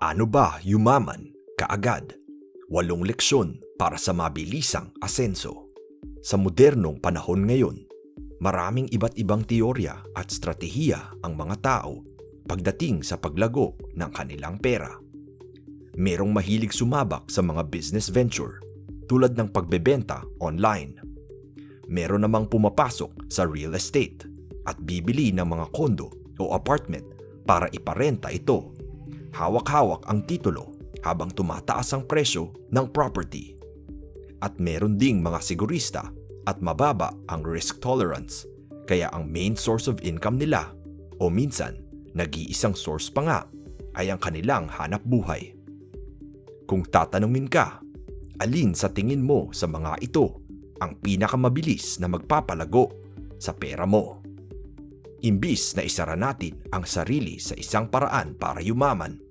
Paano ba yumaman kaagad? 8 leksyon para sa mabilisang asenso. Sa modernong panahon ngayon, maraming iba't ibang teorya at stratehiya ang mga tao pagdating sa paglago ng kanilang pera. Merong mahilig sumabak sa mga business venture tulad ng pagbebenta online. Meron namang pumapasok sa real estate at bibili ng mga condo o apartment para iparenta ito. Hawak-hawak ang titulo habang tumataas ang presyo ng property. At meron ding mga sigurista at mababa ang risk tolerance, kaya ang main source of income nila o minsan nag-iisang source pa nga ay ang kanilang hanap buhay. Kung tatanungin ka, alin sa tingin mo sa mga ito ang pinakamabilis na magpapalago sa pera mo? Imbis na isara natin ang sarili sa isang paraan para yumaman,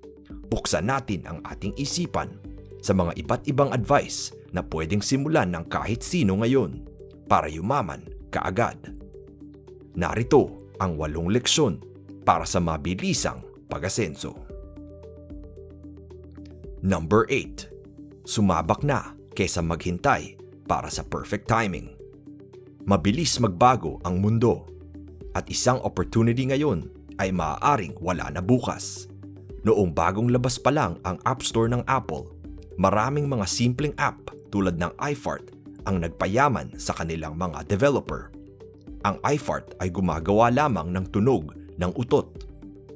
buksan natin ang ating isipan sa mga iba't ibang advice na pwedeng simulan ng kahit sino ngayon para yumaman kaagad. Narito ang 8 leksyon para sa mabilisang pag-asenso. Number 8. Sumabak na kaysa maghintay para sa perfect timing. Mabilis magbago ang mundo at isang opportunity ngayon ay maaaring wala na bukas. Noong bagong labas pa lang ang App Store ng Apple, maraming mga simpleng app tulad ng iFart ang nagpayaman sa kanilang mga developer. Ang iFart ay gumagawa lamang ng tunog ng utot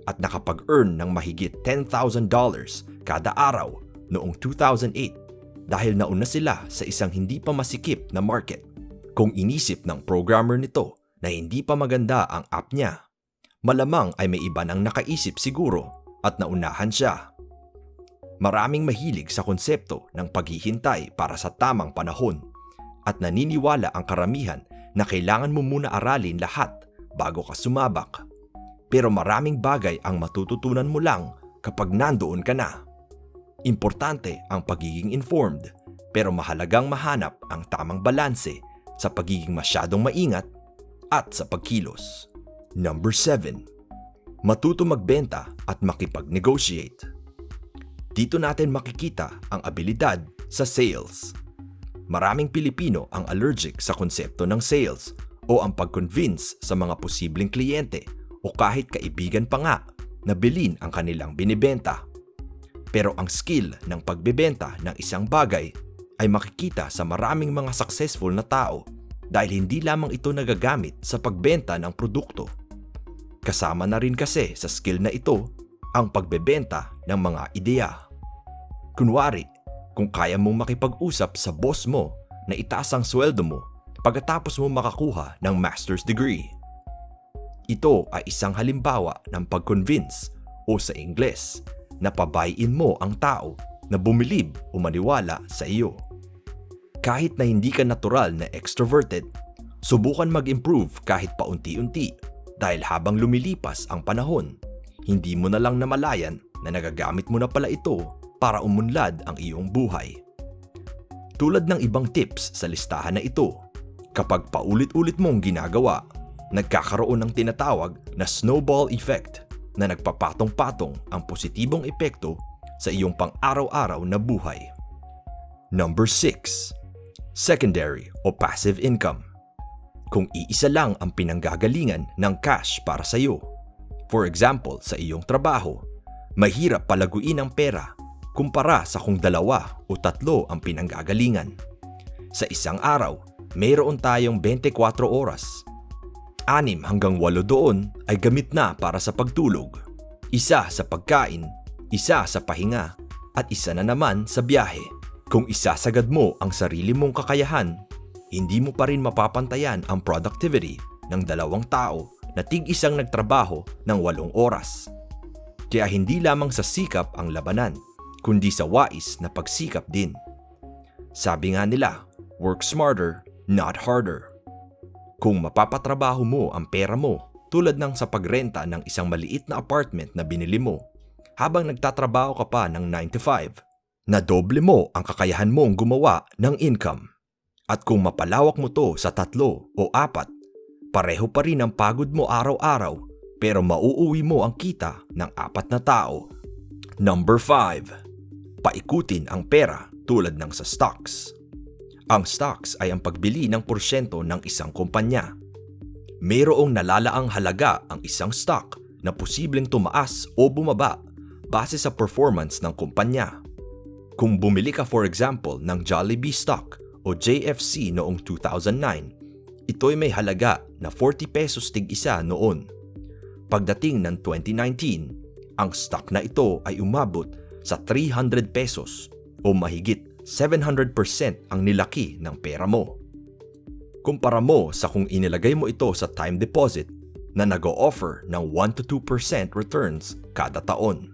at nakapag-earn ng mahigit $10,000 kada araw noong 2008 dahil nauna sila sa isang hindi pa masikip na market. Kung inisip ng programmer nito na hindi pa maganda ang app niya, malamang ay may iba nang nakaisip siguro at naunahan siya. Maraming mahilig sa konsepto ng paghihintay para sa tamang panahon at naniniwala ang karamihan na kailangan mo muna aralin lahat bago ka sumabak. Pero maraming bagay ang matututunan mo lang kapag nandoon ka na. Importante ang pagiging informed, pero mahalagang mahanap ang tamang balanse sa pagiging masyadong maingat at sa pagkilos. Number 7. Matuto magbenta at makipag-negotiate. Dito natin makikita ang abilidad sa sales. Maraming Pilipino ang allergic sa konsepto ng sales o ang pag-convince sa mga posibleng kliyente o kahit kaibigan pa nga na bilhin ang kanilang binibenta. Pero ang skill ng pagbebenta ng isang bagay ay makikita sa maraming mga successful na tao dahil hindi lamang ito nagagamit sa pagbenta ng produkto. Kasama na rin kasi sa skill na ito ang pagbebenta ng mga ideya. Kunwari, kung kaya mong makipag-usap sa boss mo na itaas ang sweldo mo pagkatapos mo makakuha ng master's degree. Ito ay isang halimbawa ng pag-convince o sa Ingles na pabayin mo ang tao na bumilib o maniwala sa iyo. Kahit na hindi ka natural na extroverted, subukan mag-improve kahit paunti-unti dahil habang lumilipas ang panahon, hindi mo na lang namalayan na nagagamit mo na pala ito para umunlad ang iyong buhay. Tulad ng ibang tips sa listahan na ito, kapag paulit-ulit mong ginagawa, nagkakaroon ng tinatawag na snowball effect na nagpapatong-patong ang positibong epekto sa iyong pang-araw-araw na buhay. Number 6. Secondary o passive income. Kung iisa lang ang pinanggagalingan ng cash para sa iyo, for example sa iyong trabaho, mahirap palaguin ang pera kumpara sa kung 2 o 3 ang pinanggagalingan. Sa isang araw, mayroon tayong 24 oras. 6 hanggang 8 doon ay gamit na para sa pagtulog, 1 sa pagkain, 1 sa pahinga, at 1 na naman sa biyahe. Kung isasagad mo ang sarili mong kakayahan, hindi mo pa rin mapapantayan ang productivity ng 2 tao na tig-isang nagtrabaho ng 8 oras. Kaya hindi lamang sa sikap ang labanan, kundi sa wais na pagsikap din. Sabi nga nila, work smarter, not harder. Kung mapapatrabaho mo ang pera mo tulad ng sa pagrenta ng isang maliit na apartment na binili mo habang nagtatrabaho ka pa ng 9 to 5, na doble mo ang kakayahan mong gumawa ng income. At kung mapalawak mo to sa 3 o 4, pareho pa rin ang pagod mo araw-araw pero mauuwi mo ang kita ng 4 na tao. Number 5. Paikutin ang pera tulad ng sa stocks. Ang stocks ay ang pagbili ng porsyento ng isang kumpanya. Mayroong nalalaang halaga ang isang stock na posibleng tumaas o bumaba base sa performance ng kumpanya. Kung bumili ka for example ng Jollibee stock o JFC noong 2009, ito'y may halaga na 40 pesos tig-isa noon. Pagdating ng 2019, ang stock na ito ay umabot sa 300 pesos o mahigit 700% ang nilaki ng pera mo. Kumpara mo sa kung inilagay mo ito sa time deposit na nag-o-offer ng 1 to 2% returns kada taon.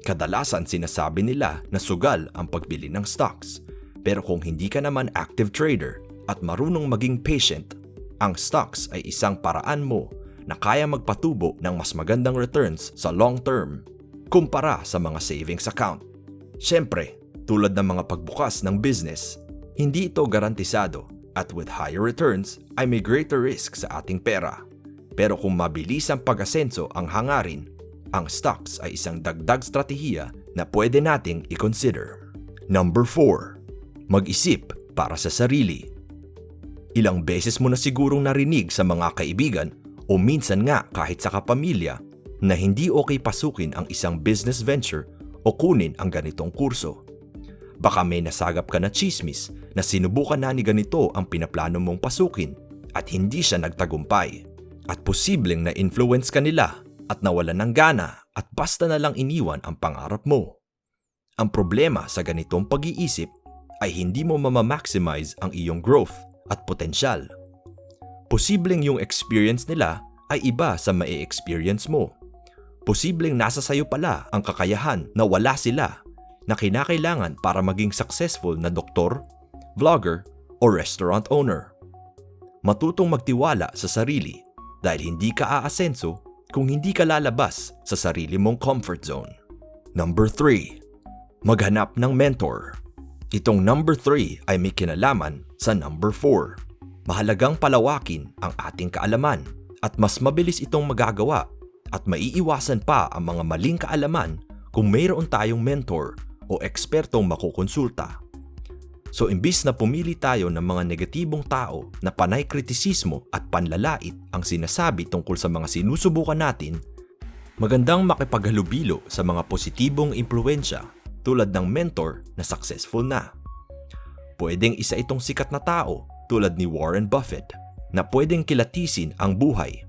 Kadalasan sinasabi nila na sugal ang pagbili ng stocks, pero kung hindi ka naman active trader at marunong maging patient, ang stocks ay isang paraan mo na kaya magpatubo ng mas magandang returns sa long term kumpara sa mga savings account. Siyempre, tulad ng mga pagbukas ng business, hindi ito garantisado at with higher returns ay may greater risk sa ating pera. Pero kung mabilis ang pag-asenso ang hangarin, ang stocks ay isang dagdag strategiya na pwede nating i-consider. Number 4. Mag-isip para sa sarili. Ilang beses mo na sigurong narinig sa mga kaibigan o minsan nga kahit sa kapamilya na hindi okay pasukin ang isang business venture o kunin ang ganitong kurso. Baka may nasagap ka na chismis na sinubukan na ni ganito ang pinaplano mong pasukin at hindi siya nagtagumpay. At posibleng na-influence ka nila at nawalan ng gana at basta na lang iniwan ang pangarap mo. Ang problema sa ganitong pag-iisip ay hindi mo mamamaximize ang iyong growth at potensyal. Posibleng yung experience nila ay iba sa mai-experience mo. Posibleng nasa sayo pala ang kakayahan na wala sila na kinakailangan para maging successful na doktor, vlogger o restaurant owner. Matutong magtiwala sa sarili dahil hindi ka aasenso kung hindi ka lalabas sa sarili mong comfort zone. Number 3. Maghanap ng mentor. Itong number 3 ay may kinalaman sa number 4. Mahalagang palawakin ang ating kaalaman at mas mabilis itong magagawa at maiiwasan pa ang mga maling kaalaman kung mayroon tayong mentor o ekspertong makukonsulta. So imbis na pumili tayo ng mga negatibong tao na panay kritisismo at panlalait ang sinasabi tungkol sa mga sinusubukan natin, magandang makipaghalubilo sa mga positibong impluwensya tulad ng mentor na successful na. Pwedeng isa itong sikat na tao tulad ni Warren Buffett na pwedeng kilatisin ang buhay.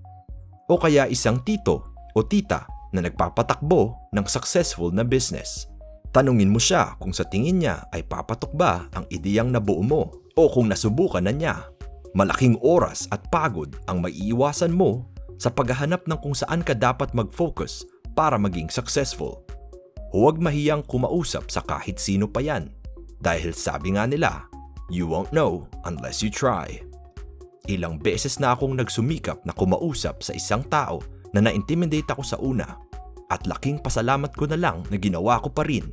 O kaya isang tito o tita na nagpapatakbo ng successful na business. Tanungin mo siya kung sa tingin niya ay papatok ba ang ideyang nabuo mo o kung nasubukan na niya. Malaking oras at pagod ang maiiwasan mo sa paghahanap ng kung saan ka dapat mag-focus para maging successful. Huwag mahiyang kumausap sa kahit sino pa yan dahil sabi nga nila, you won't know unless you try. Ilang beses na akong nagsumikap na kumausap sa isang tao na na-intimidate ako sa una at laking pasalamat ko na lang na ginawa ko pa rin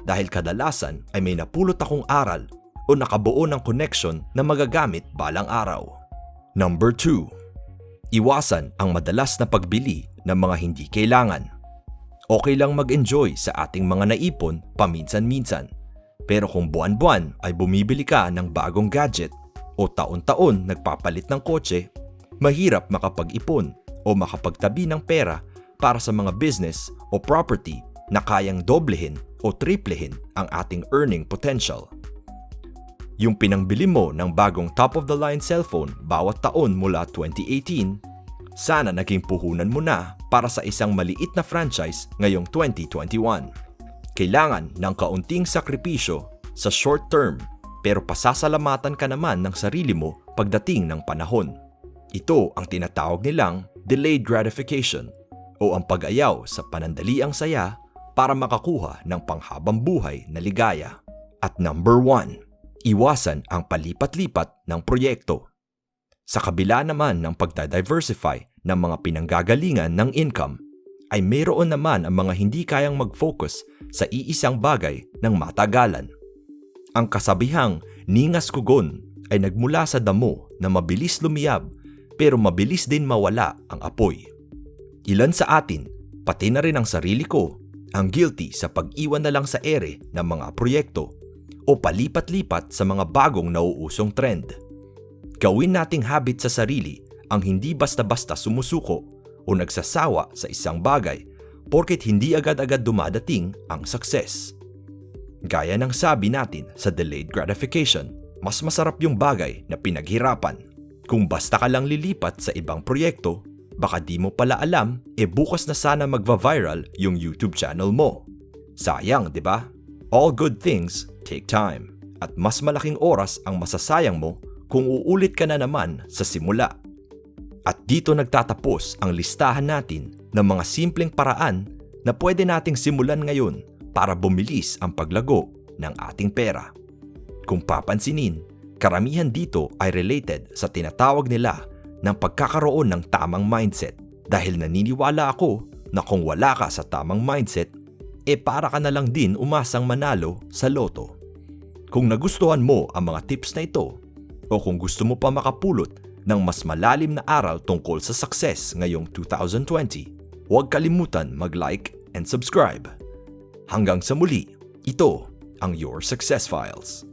dahil kadalasan ay may napulot akong aral o nakabuo ng connection na magagamit balang araw. Number 2. Iwasan ang madalas na pagbili ng mga hindi kailangan. Okay lang mag-enjoy sa ating mga naipon paminsan-minsan. Pero kung buwan-buwan ay bumibili ka ng bagong gadget o taon-taon nagpapalit ng kotse, mahirap makapag-ipon o makapagtabi ng pera para sa mga business o property na kayang doblehin o triplehin ang ating earning potential. Yung pinangbili mo ng bagong top-of-the-line cellphone bawat taon mula 2018, sana naging puhunan mo na para sa isang maliit na franchise ngayong 2021. Kailangan ng kaunting sakripisyo sa short term pero pasasalamatan ka naman ng sarili mo pagdating ng panahon. Ito ang tinatawag nilang delayed gratification o ang pag-ayaw sa panandaliang saya para makakuha ng panghabang buhay na ligaya. At number 1, iwasan ang palipat-lipat ng proyekto. Sa kabila naman ng pagda-diversify ng mga pinanggagalingan ng income, ay mayroon naman ang mga hindi kayang mag-focus sa iisang bagay ng matagalan. Ang kasabihang ningas kugon ay nagmula sa damo na mabilis lumiyab pero mabilis din mawala ang apoy. Ilan sa atin, pati na rin ang sarili ko, ang guilty sa pag-iwan na lang sa ere ng mga proyekto o palipat-lipat sa mga bagong nauusong trend. Gawin nating habit sa sarili ang hindi basta-basta sumusuko o nagsasawa sa isang bagay porket hindi agad-agad dumadating ang success. Gaya ng sabi natin sa delayed gratification, mas masarap yung bagay na pinaghirapan. Kung basta ka lang lilipat sa ibang proyekto, baka di mo pala alam, bukas na sana magva-viral yung YouTube channel mo. Sayang, di ba? All good things take time. At mas malaking oras ang masasayang mo kung uulit ka na naman sa simula. At dito nagtatapos ang listahan natin ng mga simpleng paraan na pwede nating simulan ngayon para bumilis ang paglago ng ating pera. Kung papansinin, karamihan dito ay related sa tinatawag nila ng pagkakaroon ng tamang mindset dahil naniniwala ako na kung wala ka sa tamang mindset, para ka na lang din umasang manalo sa loto. Kung nagustuhan mo ang mga tips na ito o kung gusto mo pa makapulot ng mas malalim na aral tungkol sa success ngayong 2020, huwag kalimutan mag-like and subscribe. Hanggang sa muli, ito ang Your Success Files.